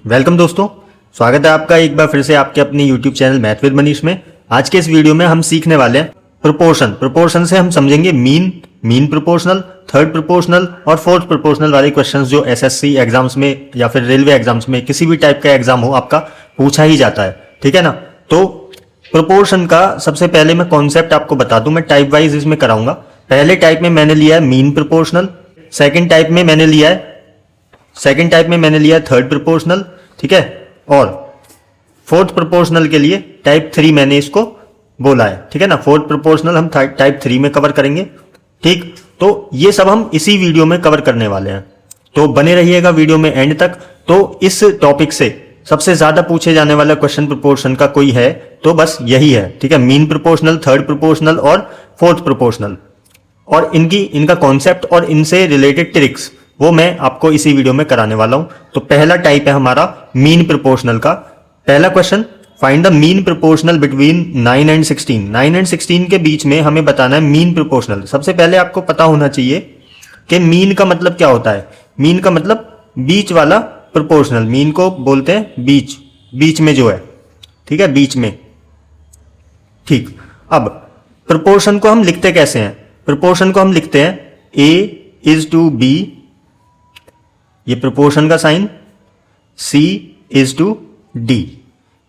Welcome दोस्तों, स्वागत है आपका एक बार फिर से आपके अपने YouTube channel math with Manish में। आज के इस वीडियो में हम सीखने वाले हैं प्रोपोर्शन से हम समझेंगे मीन प्रोपोर्शनल, थर्ड प्रोपोर्शनल और फोर्थ प्रोपोर्शनल वाले क्वेश्चंस जो एसएससी एग्जाम्स में या फिर रेलवे एग्जाम्स में किसी भी टाइप का एग्जाम हो आपका पूछा ही जाता है। ठीक है ना। तो प्रोपोर्शन का सबसे पहले मैं कॉन्सेप्ट आपको बता दूं, मैं टाइप वाइज इसमें कराऊंगा। पहले टाइप में मैंने लिया है मीन प्रोपोर्शनल, सेकेंड टाइप में मैंने लिया है थर्ड प्रोपोर्शनल, ठीक है। और फोर्थ प्रोपोर्शनल के लिए टाइप 3 मैंने इसको बोला है, ठीक है ना। फोर्थ प्रोपोर्शनल हम टाइप 3 में कवर करेंगे, ठीक। तो ये सब हम इसी वीडियो में कवर करने वाले हैं, तो बने रहिएगा वीडियो में एंड तक। तो इस टॉपिक से सबसे ज्यादा पूछे जाने वाला क्वेश्चन प्रोपोर्शन का कोई है तो बस यही है, ठीक है। मीन प्रोपोर्शनल, थर्ड प्रोपोर्शनल और फोर्थ प्रोपोर्शनल, और इनका कॉन्सेप्ट और इनसे रिलेटेड ट्रिक्स वो मैं आपको इसी वीडियो में कराने वाला हूं। तो पहला टाइप है हमारा मीन प्रोपोर्शनल का। पहला question, find the mean proportional between 9 and 16। 9 and 16 के बीच में हमें बताना है मीन प्रोपोर्शनल। सबसे पहले आपको पता होना चाहिए कि मीन का मतलब क्या होता है। मीन का मतलब बीच वाला प्रोपोर्शनल, मीन को बोलते हैं बीच में जो है, ठीक है, बीच में, ठीक। अब प्रोपोर्शन को हम लिखते कैसे हैं? प्रोपोर्शन को हम लिखते हैं A:B, ये प्रोपोर्शन का साइन, C:D।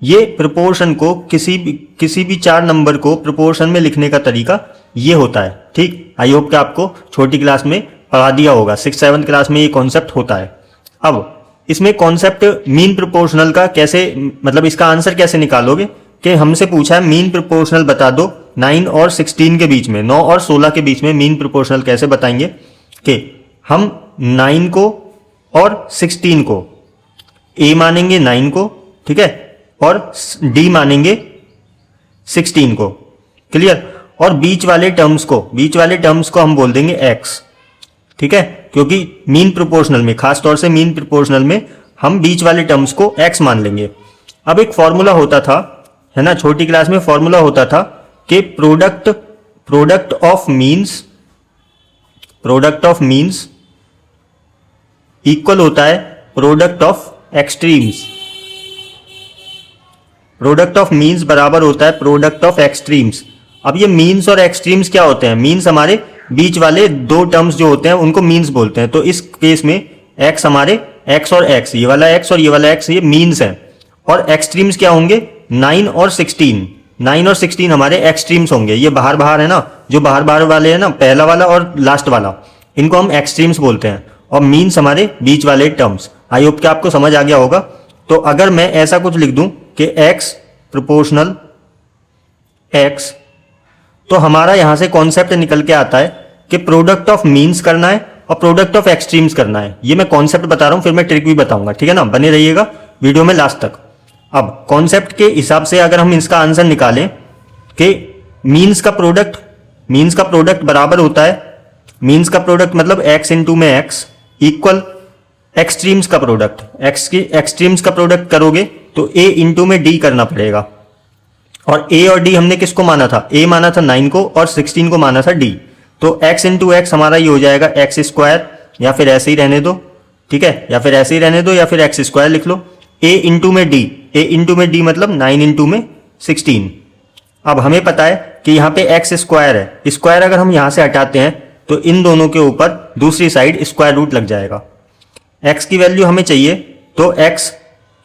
ये प्रोपोर्शन को किसी भी 4 नंबर को प्रोपोर्शन में लिखने का तरीका ये होता है, ठीक। आई होप कि आपको छोटी क्लास में पढ़ा दिया होगा, 6-7 क्लास में ये कॉन्सेप्ट होता है। अब इसमें कॉन्सेप्ट मीन प्रोपोर्शनल का कैसे, मतलब इसका आंसर कैसे निकालोगे कि हमसे पूछा है मीन प्रोपोर्शनल बता दो 9 और 16 के बीच में, 9 और 16 के बीच में मीन प्रोपोर्शनल कैसे बताएंगे कि हम 9 को और 16 को A मानेंगे 9 को, ठीक है, और D मानेंगे 16 को, क्लियर। और बीच वाले टर्म्स को हम बोल देंगे X, ठीक है, क्योंकि मीन प्रोपोर्शनल में, खास तौर से मीन प्रोपोर्शनल में हम बीच वाले टर्म्स को X मान लेंगे। अब एक फॉर्मूला होता था, है ना, छोटी क्लास में फॉर्मूला होता था कि प्रोडक्ट ऑफ मीन्स इक्वल होता है product of extremes. Product of means बराबर होता है प्रोडक्ट ऑफ एक्सट्रीम्स। अब ये मीन्स और एक्सट्रीम्स क्या होते हैं? मीन्स हमारे बीच वाले 2 टर्म्स जो होते हैं उनको मीन्स बोलते हैं। तो इस केस में x हमारे x और x, ये वाला x और ये वाला x, ये मीन्स है। और एक्सट्रीम्स क्या होंगे? 9 और 16। 9 और 16 हमारे एक्सट्रीम्स होंगे। ये बाहर है ना, जो बाहर वाले हैं ना, पहला वाला और लास्ट वाला, इनको हम एक्सट्रीम्स बोलते हैं। और मीन्स हमारे बीच वाले टर्म्स। आई होप कि आपको समझ आ गया होगा। तो अगर मैं ऐसा कुछ लिख दूं कि x प्रोपोर्शनल x, तो हमारा यहां से कॉन्सेप्ट निकल के आता है कि प्रोडक्ट ऑफ मीन्स करना है और प्रोडक्ट ऑफ एक्सट्रीम्स करना है। ये मैं कॉन्सेप्ट बता रहा हूं, फिर मैं ट्रिक भी बताऊंगा, ठीक है ना। बने रहिएगा वीडियो में लास्ट तक। अब कॉन्सेप्ट के हिसाब से अगर हम इसका आंसर निकालें कि मीन्स का प्रोडक्ट बराबर होता है, मीन्स का प्रोडक्ट मतलब x इंटू में x इक्वल एक्सट्रीम्स का प्रोडक्ट। एक्सट्रीम्स का प्रोडक्ट करोगे तो a इंटू में d करना पड़ेगा। और a और d हमने किसको माना था? a माना था 9 को और 16 को माना था d। तो x इंटू x हमारा ये हो जाएगा x स्क्वायर, या फिर ऐसे ही रहने दो, ठीक है, या फिर ऐसे ही रहने दो, या फिर x स्क्वायर लिख लो। a इंटू में d मतलब 9 इंटू में 16। अब हमें पता है कि यहाँ पे x स्क्वायर है, स्क्वायर अगर हम यहाँ से हटाते हैं तो इन दोनों के ऊपर दूसरी साइड स्क्वायर रूट लग जाएगा। x की वैल्यू हमें चाहिए, तो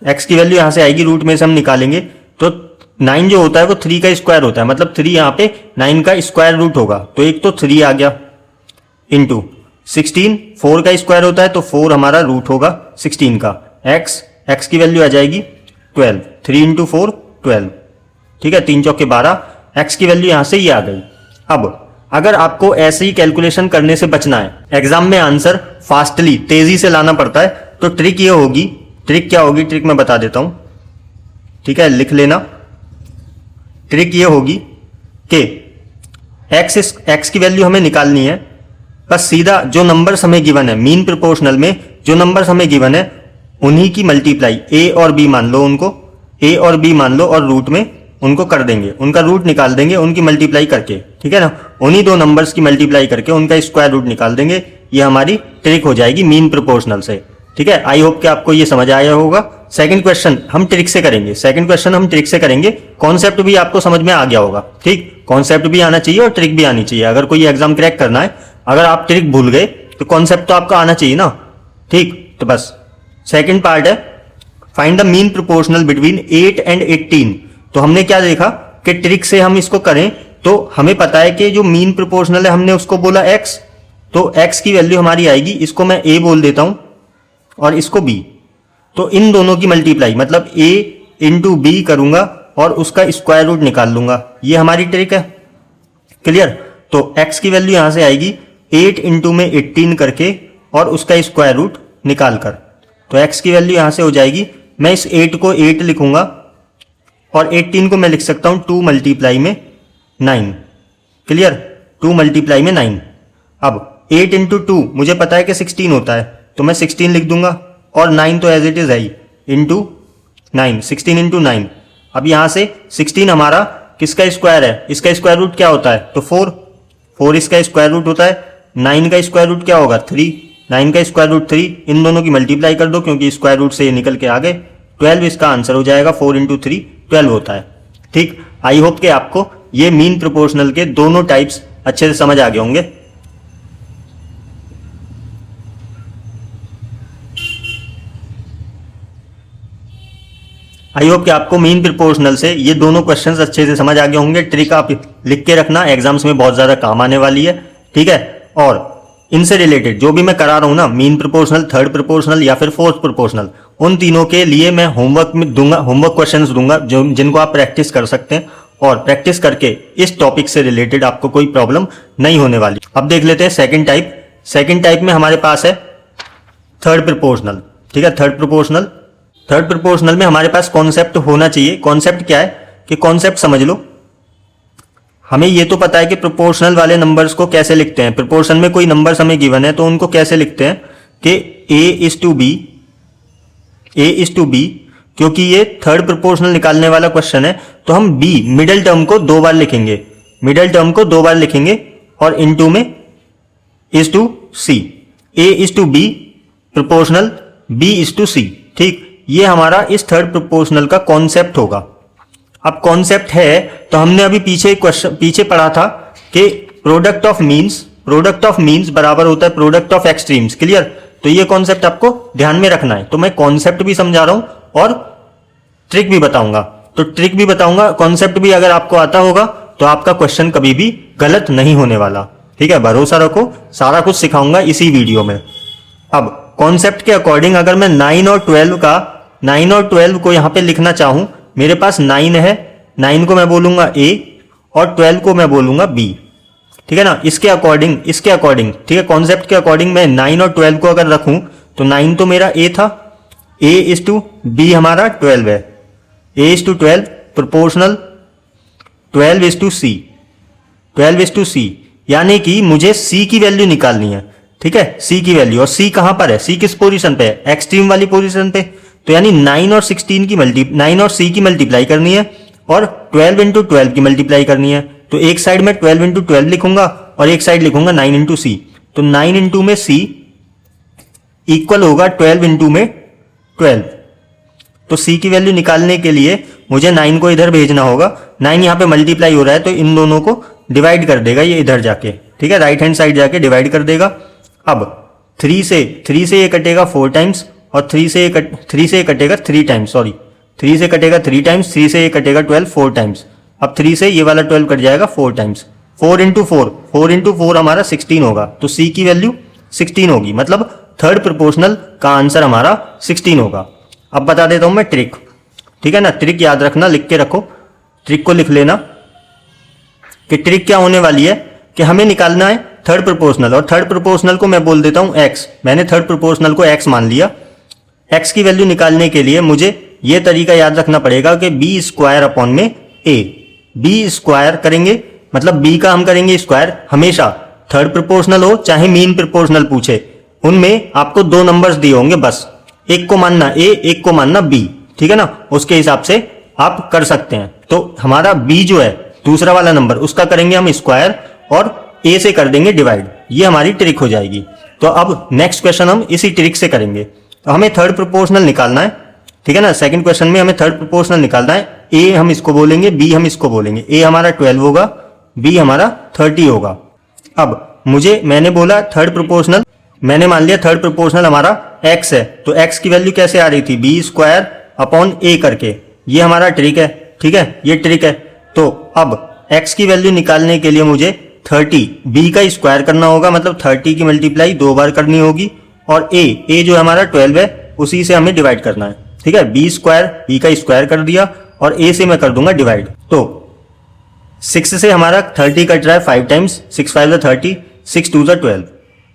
x की वैल्यू यहाँ से आएगी, रूट में से हम निकालेंगे तो 9 जो होता है वो 3 का स्क्वायर होता है, मतलब 3 यहाँ पे 9 का स्क्वायर रूट होगा, तो एक तो 3 आ गया, इंटू 16 4 का स्क्वायर होता है तो 4 हमारा रूट होगा 16 का। x की वैल्यू आ जाएगी 12, 3 इंटू 4 12, ठीक है, 3 चौके 12। x की वैल्यू यहाँ से ये आ गई। अब अगर आपको ऐसे ही कैलकुलेशन करने से बचना है, एग्जाम में आंसर फास्टली, तेजी से लाना पड़ता है, तो ट्रिक ये होगी। ट्रिक क्या होगी? ट्रिक मैं बता देता हूं, ठीक है, लिख लेना। ट्रिक ये होगी कि x की वैल्यू हमें निकालनी है, बस सीधा जो नंबर्स हमें गिवन है, मीन प्रोपोर्शनल में जो नंबर्स हमें गिवन है उन्हीं की मल्टीप्लाई, a और b मान लो, उनको a और b मान लो और रूट में उनको कर देंगे, उनका रूट निकाल देंगे उनकी मल्टीप्लाई करके, ठीक है ना। उन्हीं 2 नंबर्स की मल्टीप्लाई करके उनका स्क्वायर रूट निकाल देंगे। ये हमारी ट्रिक हो जाएगी मीन प्रोपोर्शनल से, ठीक है। आई होप कि आपको ये समझ आया होगा। सेकंड क्वेश्चन हम ट्रिक से करेंगे, सेकंड क्वेश्चन हम ट्रिक से करेंगे। कॉन्सेप्ट भी आपको समझ में आ गया होगा, ठीक, कॉन्सेप्ट भी आना चाहिए और ट्रिक भी आनी चाहिए। अगर कोई एग्जाम क्रैक करना है, अगर आप ट्रिक भूल गए तो कॉन्सेप्ट तो आपका आना चाहिए ना, ठीक। तो बस सेकंड पार्ट है find the mean proportional between 8 and 18। तो हमने क्या देखा कि ट्रिक से हम इसको करें तो हमें पता है कि जो मीन प्रोपोर्शनल है हमने उसको बोला x, तो x की वैल्यू हमारी आएगी, इसको मैं a बोल देता हूं और इसको b। तो इन दोनों की मल्टीप्लाई मतलब a इंटू बी करूंगा और उसका स्क्वायर रूट निकाल लूंगा, ये हमारी ट्रिक है। क्लियर। तो x की वैल्यू यहां से आएगी 8 इंटू में 18 करके और उसका स्क्वायर रूट निकाल कर। तो x की वैल्यू यहां से हो जाएगी, मैं इस 8 को 8 लिखूंगा और 18 को मैं लिख सकता हूं 2 मल्टीप्लाई में 9। क्लियर, 2 मल्टीप्लाई में 9। अब 8 इंटू 2 मुझे पता है कि 16 होता है, तो मैं 16 लिख दूंगा और 9 तो एज इट इज है ही, इंटू 9, 16 इंटू 9। अब यहां से 16 हमारा किसका स्क्वायर है, इसका स्क्वायर रूट क्या होता है, तो 4 इसका स्क्वायर रूट होता है। 9 का स्क्वायर रूट क्या होगा, 3, 9 का स्क्वायर रूट 3। इन दोनों की मल्टीप्लाई कर दो क्योंकि स्क्वायर रूट से ये निकल के आ गए, 12 इसका आंसर हो जाएगा। 4 इंटू 3 12 होता है, ठीक। आई होप कि आपको ये मीन प्रोपोर्शनल के दोनों टाइप्स अच्छे से समझ आ गए होंगे। आई होप कि आपको मीन प्रोपोर्शनल से ये दोनों क्वेश्चंस अच्छे से समझ आ गए होंगे। ट्रिक आप लिख के रखना, एग्जाम्स में बहुत ज्यादा काम आने वाली है, ठीक है। और इनसे रिलेटेड जो भी मैं करा रहा हूं ना, मीन प्रोपोर्शनल, थर्ड प्रोपोर्शनल या फिर फोर्थ प्रोपोर्शनल, उन तीनों के लिए मैं होमवर्क में दूंगा, होमवर्क क्वेश्चंस दूंगा जिनको आप प्रैक्टिस कर सकते हैं और प्रैक्टिस करके इस टॉपिक से रिलेटेड आपको कोई प्रॉब्लम नहीं होने वाली। अब देख लेते हैं सेकंड टाइप। सेकंड टाइप में हमारे पास है थर्ड प्रोपोर्शनल, ठीक है। थर्ड प्रोपोर्शनल में हमारे पास कॉन्सेप्ट होना चाहिए। कॉन्सेप्ट क्या है कि कॉन्सेप्ट समझ लो, हमें ये तो पता है कि प्रोपोर्शनल वाले नंबर्स को कैसे लिखते हैं। प्रोपोर्शन में कोई नंबर्स हमें गिवन है तो उनको कैसे लिखते हैं कि a is to b, क्योंकि ये थर्ड प्रोपोर्शनल निकालने वाला क्वेश्चन है तो हम b मिडिल टर्म को 2 बार लिखेंगे, और इनटू में is to c, a is to b proportional b is to c, ठीक। ये हमारा इस थर्ड प्रोपोर्शनल का कॉन्सेप्ट होगा। अब कॉन्सेप्ट है तो हमने अभी पीछे पढ़ा था कि प्रोडक्ट ऑफ मीन्स बराबर होता है प्रोडक्ट ऑफ एक्सट्रीम्स। क्लियर। तो ये कॉन्सेप्ट आपको ध्यान में रखना है। तो मैं कॉन्सेप्ट भी समझा रहा हूं और ट्रिक भी बताऊंगा। तो ट्रिक भी बताऊंगा, कॉन्सेप्ट भी अगर आपको आता होगा तो आपका क्वेश्चन कभी भी गलत नहीं होने वाला, ठीक है। भरोसा रखो, सारा कुछ सिखाऊंगा इसी वीडियो में। अब कॉन्सेप्ट के अकॉर्डिंग अगर मैं 9 और 12 को यहां पे लिखना चाहूं, मेरे पास 9 है, 9 को मैं बोलूंगा a और 12 को मैं बोलूंगा b, ठीक है ना। इसके अकॉर्डिंग, ठीक है, कॉन्सेप्ट के अकॉर्डिंग मैं 9 और 12 को अगर रखूं तो 9 तो मेरा a था, a is to b हमारा 12 है, a is to 12 proportional 12 is to c, यानी कि मुझे c की वैल्यू निकालनी है, ठीक है। c की वैल्यू, और c कहां पर है, c किस पोजीशन पे है, एक्सट्रीम वाली पोजीशन पे। तो यानी 9 और c की मल्टीप्लाई करनी है और 12 इंटू 12 की मल्टीप्लाई करनी है। तो एक साइड में 12 इंटू 12 लिखूंगा और एक साइड लिखूंगा 9 इंटू c। तो 9 इंटू में c इक्वल होगा 12 इंटू में 12। तो c की वैल्यू निकालने के लिए मुझे 9 को इधर भेजना होगा। 9 यहां पे मल्टीप्लाई हो रहा है तो इन दोनों को डिवाइड कर देगा ये इधर जाके, ठीक है, राइट हैंड साइड जाके डिवाइड कर देगा। अब 3 से ये कटेगा 4 टाइम्स और 3 से ये कटेगा 3 टाइम्स, सॉरी 3 से कटेगा 3 टाइम्स, 3 से ये कटेगा 12 4 टाइम्स। अब 3 से ये वाला 12 कट जाएगा 4 टाइम्स। 4 इंटू 4 हमारा 16 होगा। तो c की वैल्यू 16 होगी, मतलब थर्ड प्रोपोर्शनल का आंसर हमारा 16 होगा। अब बता देता हूं मैं ट्रिक, ठीक है ना। ट्रिक याद रखना, लिख के रखो, ट्रिक को लिख लेना कि ट्रिक क्या होने वाली है कि हमें निकालना है थर्ड प्रोपोर्शनल, और थर्ड प्रोपोर्शनल को मैं बोल देता हूं x। मैंने थर्ड प्रोपोर्शनल को x मान लिया। x की वैल्यू निकालने के लिए मुझे यह तरीका याद रखना पड़ेगा कि b स्क्वायर अपॉन में a, b स्क्वायर करेंगे, मतलब b का हम करेंगे स्क्वायर। हमेशा थर्ड प्रोपोर्शनल हो चाहे मीन प्रोपोर्शनल पूछे, उनमें आपको 2 नंबर्स दिए होंगे, बस एक को मानना a, एक को मानना b, ठीक है ना। उसके हिसाब से आप कर सकते हैं। तो हमारा b जो है दूसरा वाला नंबर, उसका करेंगे हम स्क्वायर और a से कर देंगे डिवाइड। ये हमारी ट्रिक हो जाएगी। तो अब नेक्स्ट क्वेश्चन हम इसी ट्रिक से करेंगे। तो हमें थर्ड प्रोपोर्शनल निकालना है। ठीक है ना। सेकंड क्वेश्चन में हमें थर्ड प्रोपोर्शनल निकालना है। ए हम इसको बोलेंगे, बी हम इसको बोलेंगे। ए हमारा 12 होगा, बी हमारा 30 होगा। अब मैंने बोला थर्ड प्रोपोर्शनल, मैंने मान लिया थर्ड प्रोपोर्शनल हमारा x है, तो x की वैल्यू कैसे आ रही थी, बी स्क्वायर अपॉन ए करके। ये हमारा ट्रिक है, ठीक है, ये ट्रिक है। तो अब x की वैल्यू निकालने के लिए मुझे 30 b का स्क्वायर करना होगा, मतलब 30 की मल्टीप्लाई 2 बार करनी होगी, और a जो हमारा 12 है उसी से हमें डिवाइड करना है, ठीक है। बी स्क्वायर, बी का स्क्वायर कर दिया और a से मैं कर दूंगा डिवाइड। तो 6 से हमारा 30 कट रहा है 5 टाइम्स, 6 5 30, 6 2 12,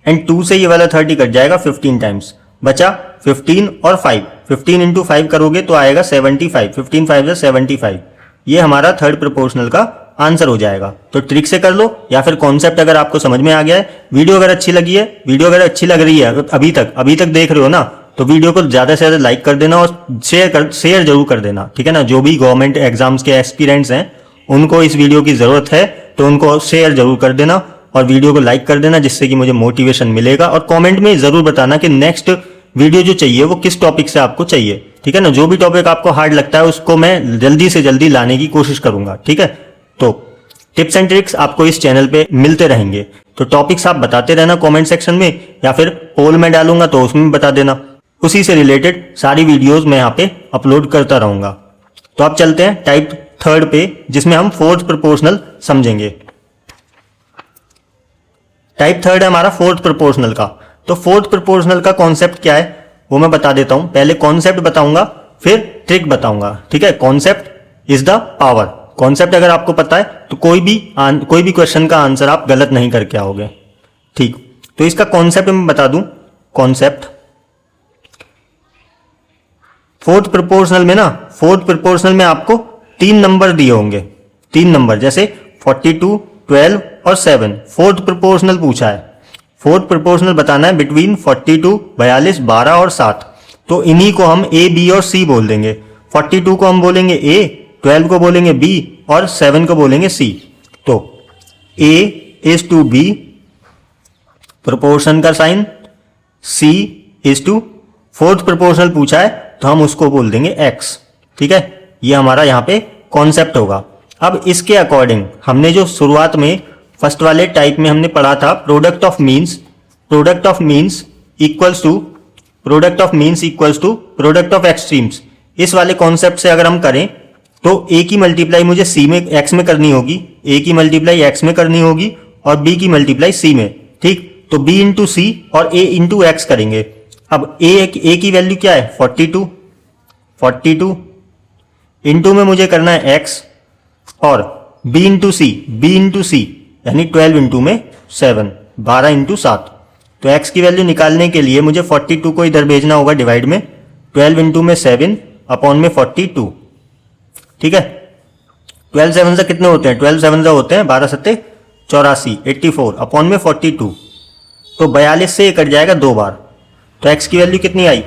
एंड 2 से ये वाला 30 कट जाएगा 15 टाइम्स, बचा 15 और 5। 15 इंटू 5 करोगे तो आएगा 75, 15 5 75। ये हमारा थर्ड प्रोपोर्शनल का आंसर हो जाएगा। तो ट्रिक से कर लो या फिर कॉन्सेप्ट अगर आपको समझ में आ गया है। वीडियो अगर अच्छी लगी है, वीडियो अगर अच्छी लग रही है अभी तक देख रहे हो ना, तो वीडियो को ज्यादा से ज्यादा लाइक कर देना और शेयर जरूर कर देना, ठीक है ना। जो भी गवर्नमेंट एग्जाम्स के एस्पिरेंट्स हैं उनको इस वीडियो की जरूरत है, तो उनको शेयर जरूर कर देना और वीडियो को लाइक कर देना, जिससे कि मुझे मोटिवेशन मिलेगा। और कमेंट में जरूर बताना कि नेक्स्ट वीडियो जो चाहिए वो किस टॉपिक से आपको चाहिए, ठीक है ना। जो भी टॉपिक आपको हार्ड लगता है उसको मैं जल्दी से जल्दी लाने की कोशिश करूंगा, ठीक है। तो टिप्स एंड ट्रिक्स आपको इस चैनल पे मिलते रहेंगे, तो टॉपिक्स आप बताते रहना कमेंट सेक्शन में, या फिर पोल में डालूंगा तो उसमें बता देना। उसी से रिलेटेड सारी वीडियोस मैं यहाँ पे अपलोड करता रहूंगा। तो आप चलते हैं टाइप थर्ड पे, जिसमें हम फोर्थ प्रोपोर्शनल समझेंगे। टाइप थर्ड है हमारा फोर्थ प्रोपोर्शनल का। तो फोर्थ प्रोपोर्शनल का कॉन्सेप्ट क्या है वो मैं बता देता हूं। पहले कॉन्सेप्ट बताऊंगा, फिर ट्रिक बताऊंगा, ठीक है। Concept is the power. Concept अगर आपको पता है तो कोई भी क्वेश्चन का आंसर आप गलत नहीं करके आओगे, ठीक। तो इसका कॉन्सेप्ट मैं बता दूं। कॉन्सेप्ट फोर्थ प्रोपोर्शनल में आपको 3 नंबर दिए होंगे, 3 नंबर, जैसे 42, 12 और 7। फोर्थ प्रोपोर्शनल पूछा है, फोर्थ प्रोपोर्शनल बताना है बिटवीन 42, 42, 12 और 7। तो इन्हीं को हम ए, बी और सी बोल देंगे। 42 को हम बोलेंगे ए, 12 को बोलेंगे बी और 7 को बोलेंगे सी। तो A is to B, proportion का sign, C is to, fourth proportional पूछा है तो हम उसको बोल देंगे एक्स, ठीक है। ये हमारा यहाँ पे कॉन्सेप्ट होगा। अब इसके अकॉर्डिंग हमने जो शुरुआत में फर्स्ट वाले टाइप में हमने पढ़ा था, product of means equals to product of extremes. इस वाले कॉन्सेप्ट से अगर हम करें तो ए की मल्टीप्लाई मुझे सी में, एक्स में करनी होगी, ए की मल्टीप्लाई एक्स में करनी होगी और बी की मल्टीप्लाई सी में, ठीक। तो बी इंटू सी और ए इंटू एक्स करेंगे। अब ए की वैल्यू क्या है 42 इंटू में मुझे करना है एक्स, और बी इंटू सी यानी 12 इंटू में 7, 12 इंटू 7। तो x की वैल्यू निकालने के लिए मुझे 42 को इधर भेजना होगा डिवाइड में, 12 इंटू में 7 अपॉन में 42, ठीक है। 12 7 से कितने होते हैं, 12 7 से होते हैं 12 7 84, 84 अपॉन में 42। तो 42 से ये कट जाएगा 2 बार। तो x की वैल्यू कितनी आई,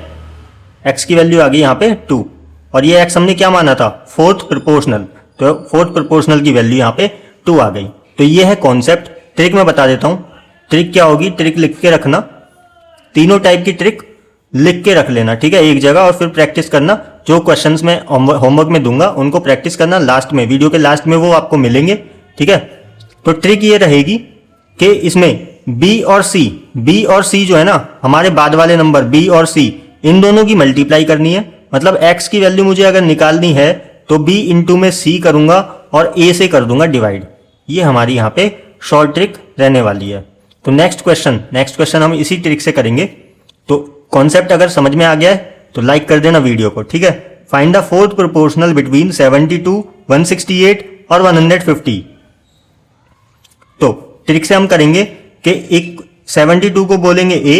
x की वैल्यू आ गई यहाँ पे 2, और ये x हमने क्या माना था, फोर्थ प्रोपोर्शनल। तो फोर्थ प्रोपोर्शनल की वैल्यू यहाँ पे 2 आ गई। तो ये है कॉन्सेप्ट। ट्रिक मैं बता देता हूं, ट्रिक क्या होगी, ट्रिक लिख के रखना, तीनों टाइप की ट्रिक लिख के रख लेना, ठीक है, एक जगह, और फिर प्रैक्टिस करना। जो क्वेश्चंस मैं होमवर्क में दूंगा उनको प्रैक्टिस करना, लास्ट में, वीडियो के लास्ट में वो आपको मिलेंगे, ठीक है। तो ट्रिक ये रहेगी कि इसमें बी और सी जो है ना, हमारे बाद वाले नंबर बी और सी, इन दोनों की मल्टीप्लाई करनी है। मतलब एक्स की वैल्यू मुझे अगर निकालनी है तो बी इंटू में सी करूंगा और ए से कर दूंगा डिवाइड। ये हमारी यहाँ पे शॉर्ट ट्रिक रहने वाली है। तो नेक्स्ट क्वेश्चन हम इसी ट्रिक से करेंगे। तो कॉन्सेप्ट अगर समझ में आ गया है तो लाइक कर देना वीडियो को, ठीक है। Find the fourth proportional between 72, 168 और 150। तो ट्रिक से हम करेंगे कि एक 72 को बोलेंगे ए,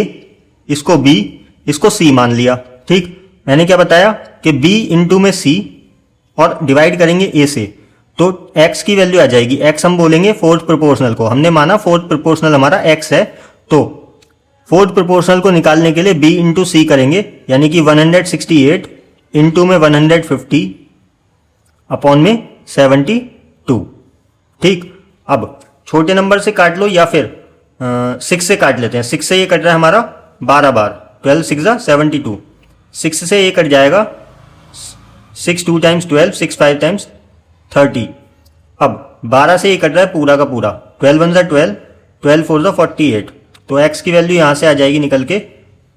इसको बी, इसको सी मान लिया, ठीक। मैंने क्या बताया कि बी इंटू में सी और डिवाइड करेंगे ए से, तो x की वैल्यू आ जाएगी, x हम बोलेंगे फोर्थ प्रोपोर्शनल को, हमने माना फोर्थ प्रोपोर्शनल हमारा x है। तो फोर्थ प्रोपोर्शनल को निकालने के लिए b इंटू सी करेंगे, यानी कि 168 इंटू में 150 अपॉन में 72, ठीक। अब छोटे नंबर से काट लो या फिर 6 से काट लेते हैं। 6 से ये कट रहा है हमारा 12 बार, 12 6 72, 6 से ये कट जाएगा 6 2 टाइम्स 12, 6 5 टाइम्स 30। अब 12 से ये कट रहा है पूरा का पूरा, 12 1 12, 12 4 48। तो x की वैल्यू यहाँ से आ जाएगी निकल के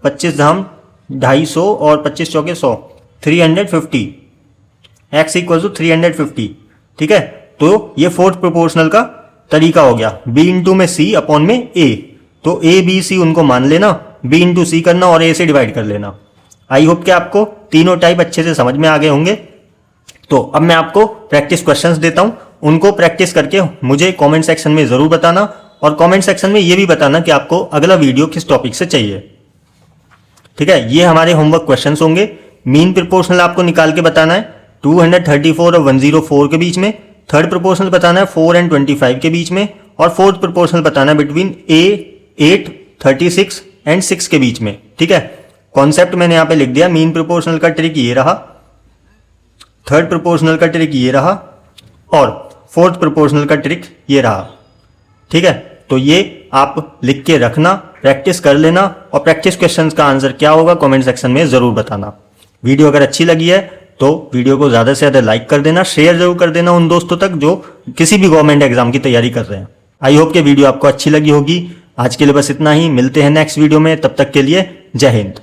25 धाम 250 और 25 चौके 100, 350। x equal to 350। ठीक है, तो ये फोर्थ प्रोपोर्शनल का तरीका हो गया। b इंटू में c अपॉन में a, तो a b c उनको मान लेना, b इंटू सी करना और a से डिवाइड कर लेना। आई होप कि आपको तीनों टाइप अच्छे से समझ में आ गए होंगे। तो अब मैं आपको प्रैक्टिस क्वेश्चंस देता हूं, उनको प्रैक्टिस करके मुझे कमेंट सेक्शन में जरूर बताना, और कमेंट सेक्शन में ये भी बताना कि आपको अगला वीडियो किस टॉपिक से चाहिए। ठीक है, ये हमारे होमवर्क क्वेश्चंस होंगे। मीन प्रोपोर्शनल आपको निकाल के बताना है 234 और 104 के बीच में, थर्ड प्रोपोर्शनल बताना है 4 एंड 25 के बीच में, और फोर्थ प्रोपोर्शनल बताना है बिटवीन 8, 36 एंड 6 के बीच में। ठीक है, कॉन्सेप्ट मैंने यहां पे लिख दिया। मीन प्रोपोर्शनल का ट्रिक ये रहा, थर्ड प्रोपोर्शनल का ट्रिक ये रहा, और फोर्थ प्रोपोर्शनल का ट्रिक ये रहा। ठीक है, तो ये आप लिख के रखना, प्रैक्टिस कर लेना, और प्रैक्टिस क्वेश्चंस का आंसर क्या होगा कमेंट सेक्शन में जरूर बताना। वीडियो अगर अच्छी लगी है तो वीडियो को ज्यादा से ज्यादा लाइक कर देना, शेयर जरूर कर देना उन दोस्तों तक जो किसी भी गवर्नमेंट एग्जाम की तैयारी कर रहे हैं। आई होप कि वीडियो आपको अच्छी लगी होगी। आज के लिए बस इतना ही, मिलते हैं नेक्स्ट वीडियो में, तब तक के लिए जय हिंद।